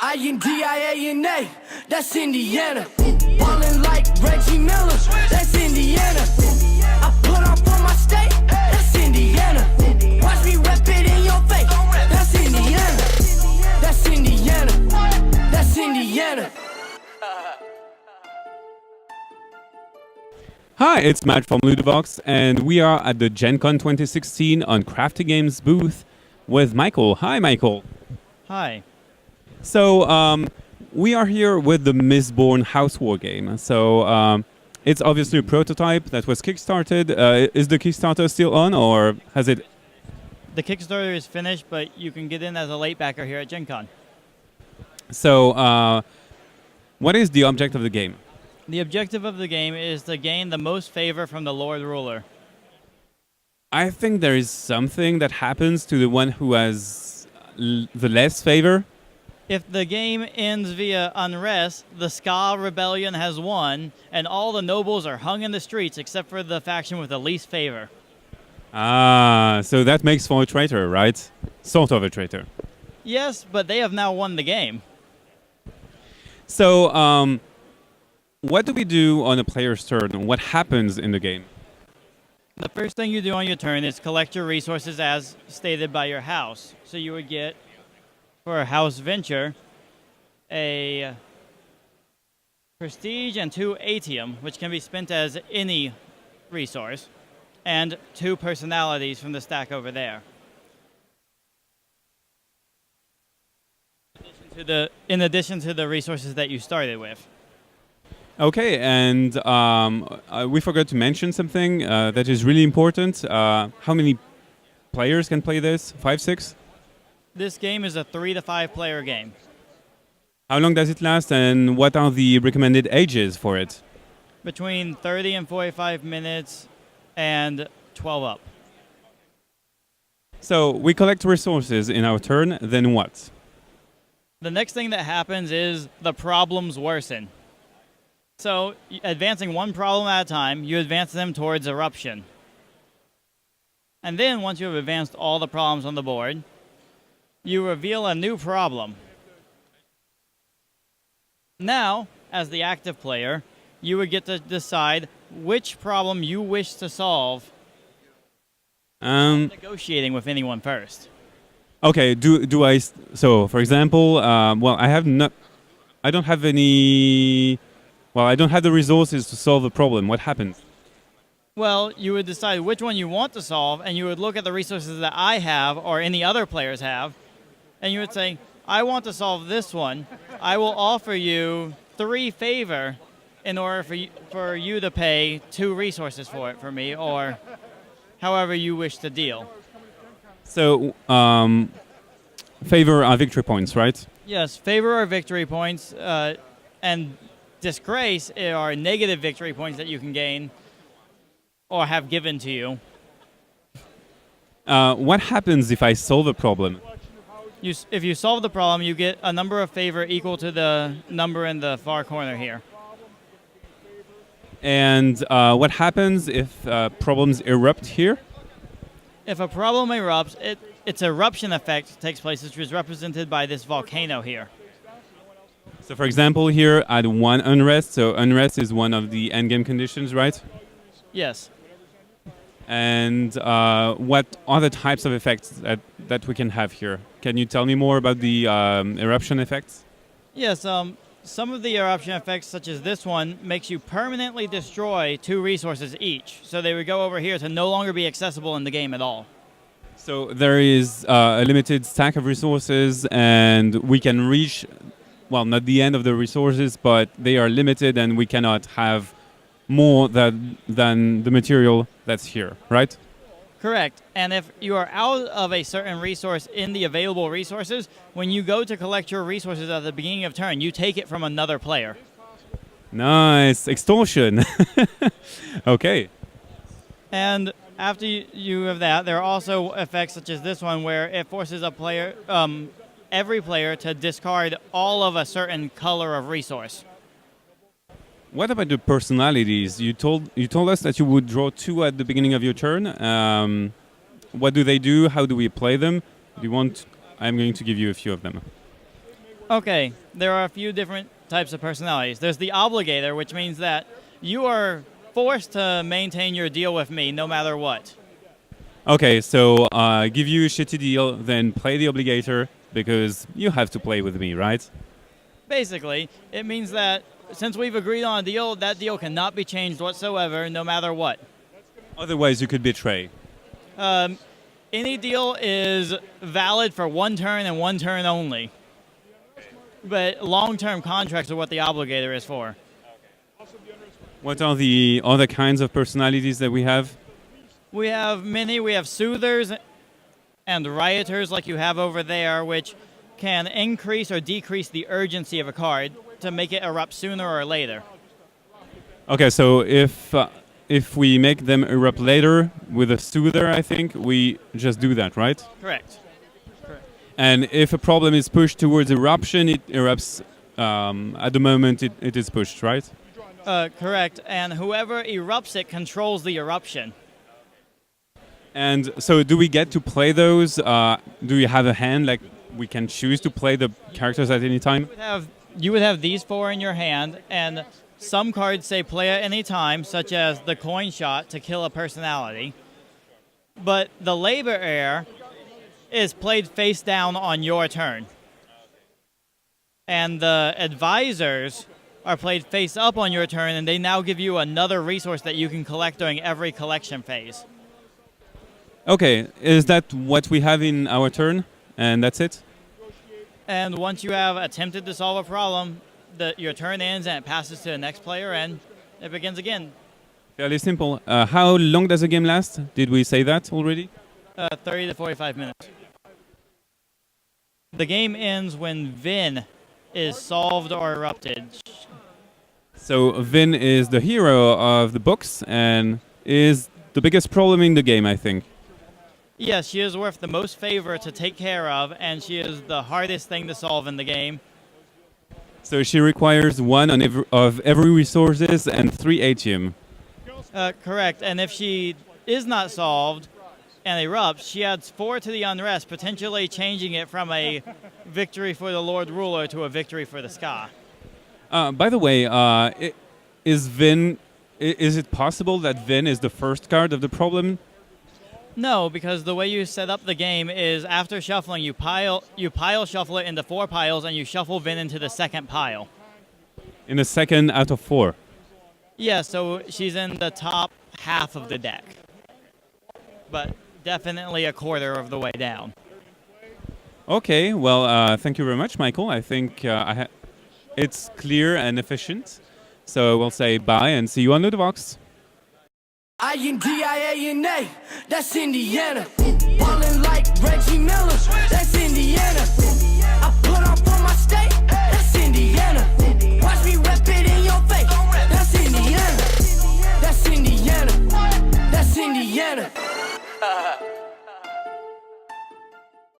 I-N-D-I-A-N-A, that's Indiana. Ballin' like Reggie Miller, that's Indiana. I put up on my state, that's Indiana. Watch me rep it in your face, that's Indiana. That's Indiana, that's Indiana. Hi, it's Matt from Ludovox, and we are at the GenCon 2016 on Crafty Games booth with Michael. Hi, Michael. Hi. So, we are here with the Mistborn house war game. So, it's obviously a prototype that was kickstarted. Is the Kickstarter still on, or has it? The Kickstarter is finished, but you can get in as a late backer here at GenCon. So, what is the object of the game? The objective of the game is to gain the most favor from the Lord Ruler. I think there is something that happens to the one who has the less favor. If the game ends via unrest, the Ska Rebellion has won, and all the nobles are hung in the streets except for the faction with the least favor. Ah, so that makes for a traitor, right? Sort of a traitor. Yes, but they have now won the game. So, what do we do on a player's turn? What happens in the game? The first thing you do on your turn is collect your resources as stated by your house. So you would get, for a house venture, a prestige and 2 atium, which can be spent as any resource, and 2 personalities from the stack over there. In addition to the resources that you started with. Okay, and we forgot to mention something that is really important. How many players can play this? 5, 6? This game is a 3 to 5 player game. How long does it last, and what are the recommended ages for it? Between 30 and 45 minutes and 12 up. So we collect resources in our turn, then what? The next thing that happens is the problems worsen. So, advancing one problem at a time, you advance them towards eruption. And then, once you have advanced all the problems on the board, you reveal a new problem. Now, as the active player, you would get to decide which problem you wish to solve, negotiating with anyone first. Okay, do I... So, for example, well, I don't have any... Well, I don't have the resources to solve the problem. What happens? Well, you would decide which one you want to solve, and you would look at the resources that I have or any other players have, and you would say, I want to solve this one. I will offer you 3 favor in order for you to pay 2 resources for it for me, or however you wish to deal. So, favor are victory points, right? Yes, favor are victory points, and disgrace are negative victory points that you can gain or have given to you. What happens if I solve a problem? If you solve the problem, you get a number of favor equal to the number in the far corner here. And what happens if problems erupt here? If a problem erupts, its eruption effect takes place, which is represented by this volcano here. So, for example, here I had 1 unrest. So, unrest is one of the endgame conditions, right? Yes. And what are the types of effects that we can have here? Can you tell me more about the eruption effects? Yes. Some of the eruption effects, such as this one, makes you permanently destroy 2 resources each. So they would go over here to no longer be accessible in the game at all. So there is a limited stack of resources, and we can reach... Well, not the end of the resources, but they are limited and we cannot have more than the material that's here, right? Correct. And if you are out of a certain resource in the available resources, when you go to collect your resources at the beginning of turn, you take it from another player. Nice. Extortion. Okay. And after you have that, there are also effects such as this one where it forces a player... every player to discard all of a certain color of resource. What about the personalities? You told us that you would draw 2 at the beginning of your turn. What do they do? How do we play them? I'm going to give you a few of them. Okay, there are a few different types of personalities. There's the obligator, which means that you are forced to maintain your deal with me no matter what. Okay, so give you a shitty deal, then play the obligator because you have to play with me, right? Basically, it means that since we've agreed on a deal, that deal cannot be changed whatsoever no matter what. Otherwise, you could betray. Any deal is valid for one turn and one turn only. But long-term contracts are what the obligator is for. What are the other kinds of personalities that we have? We have many. We have soothers and rioters like you have over there, which can increase or decrease the urgency of a card to make it erupt sooner or later. Okay, so if we make them erupt later with a soother, I think we just do that, right? Correct. And if a problem is pushed towards eruption, it erupts at the moment it is pushed, right? Correct. And whoever erupts it controls the eruption. And so do we get to play those? Do you have a hand, like we can choose to play the characters at any time? You would have these four in your hand, and some cards say play at any time, such as the coin shot to kill a personality. But the labor heir is played face down on your turn. And the advisors are played face up on your turn, and they now give you another resource that you can collect during every collection phase. Okay, is that what we have in our turn? And that's it? And once you have attempted to solve a problem, your turn ends and it passes to the next player, and it begins again. Fairly simple. How long does the game last? Did we say that already? 30 to 45 minutes. The game ends when Vin is solved or erupted. So Vin is the hero of the books and is the biggest problem in the game, I think. Yes, she is worth the most favor to take care of, and she is the hardest thing to solve in the game. So she requires one of every resources and 3 atium. Correct, and if she is not solved and erupts, she adds 4 to the unrest, potentially changing it from a victory for the Lord Ruler to a victory for the Ska. By the way, is it possible that Vin is the first card of the problem? No, because the way you set up the game is after shuffling, you pile shuffle it into 4 piles, and you shuffle Vin into the second pile. In the second out of 4. Yeah, so she's in the top half of the deck, but definitely a quarter of the way down. Okay, well, thank you very much, Michael. I think it's clear and efficient. So we'll say bye and see you on Ludovox. INDIANA, that's Indiana. Ballin' like Reggie Miller.